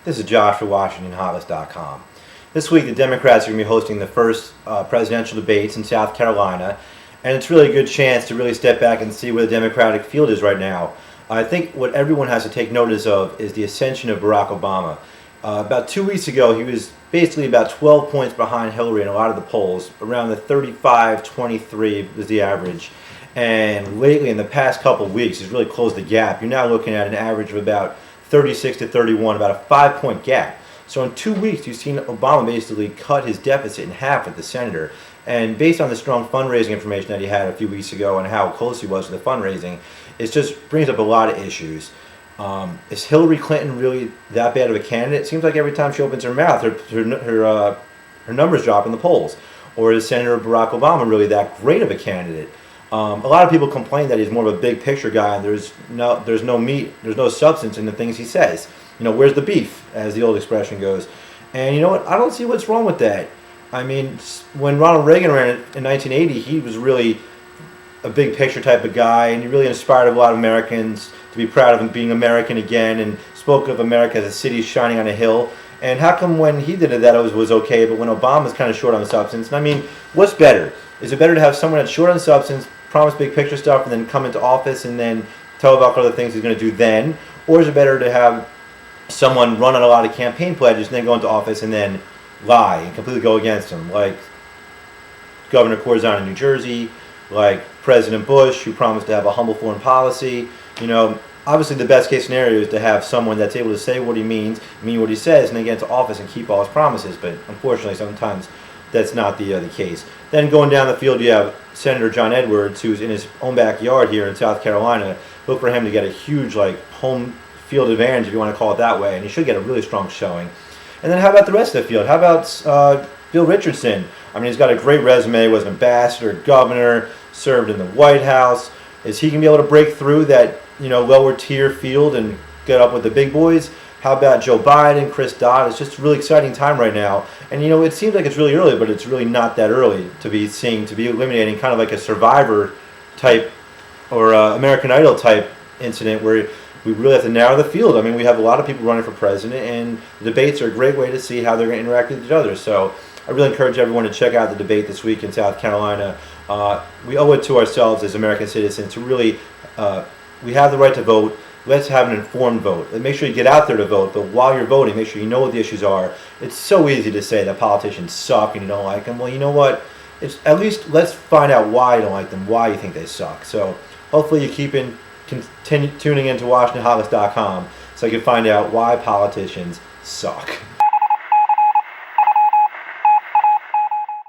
This is Josh for WashingtonHotList.com. This week, the Democrats are going to be hosting the first presidential debates in South Carolina, and it's really a good chance to really step back and see where the Democratic field is right now. I think what everyone has to take notice of is the ascension of Barack Obama. About 2 weeks ago, he was basically about 12 points behind Hillary in a lot of the polls. Around the 35-23 was the average. And lately, in the past couple of weeks, he's really closed the gap. You're now looking at an average of about 36-31, about a 5-point gap. So in 2 weeks, you've seen Obama basically cut his deficit in half with the senator. And based on the strong fundraising information that he had a few weeks ago and how close he was to the fundraising, it just brings up a lot of issues. Is Hillary Clinton really that bad of a candidate? It seems like every time she opens her mouth, her numbers drop in the polls. Or is Senator Barack Obama really that great of a candidate? A lot of people complain that he's more of a big picture guy, and there's no meat, there's no substance in the things he says. You know, where's the beef, as the old expression goes. And you know what? I don't see what's wrong with that. I mean, when Ronald Reagan ran in 1980, he was really a big picture type of guy, and he really inspired a lot of Americans to be proud of him being American again, and spoke of America as a city shining on a hill. And how come when he did it that it was okay, but when Obama's kind of short on substance? And I mean, what's better? Is it better to have someone that's short on substance, promise big picture stuff, and then come into office and then tell about other things he's going to do then? Or is it better to have someone run on a lot of campaign pledges and then go into office and then lie and completely go against them, like Governor Corzine in New Jersey, like President Bush, who promised to have a humble foreign policy? You know, obviously the best case scenario is to have someone that's able to say what he means, mean what he says, and then get into office and keep all his promises. But unfortunately, sometimes that's not the case. Then going down the field, you have Senator John Edwards, who's in his own backyard here in South Carolina. Look for him to get a huge home field advantage, if you want to call it that way, and he should get a really strong showing. And then how about the rest of the field? How about Bill Richardson? I mean, he's got a great resume, was an ambassador, governor, served in the White House. Is he going to be able to break through that lower tier field and get up with the big boys? How about Joe Biden, Chris Dodd? It's just a really exciting time right now. And it seems like it's really early, but it's really not that early to be eliminating kind of like a Survivor type or American Idol type incident where we really have to narrow the field. I mean, we have a lot of people running for president, and the debates are a great way to see how they're going to interact with each other. So I really encourage everyone to check out the debate this week in South Carolina. We owe it to ourselves as American citizens to really, we have the right to vote. Let's have an informed vote. Make sure you get out there to vote, but while you're voting, make sure you know what the issues are. It's so easy to say that politicians suck and you don't like them. Well, you know what? At least let's find out why you don't like them, why you think they suck. So hopefully you continue tuning into WashingtonHotList.com so you can find out why politicians suck.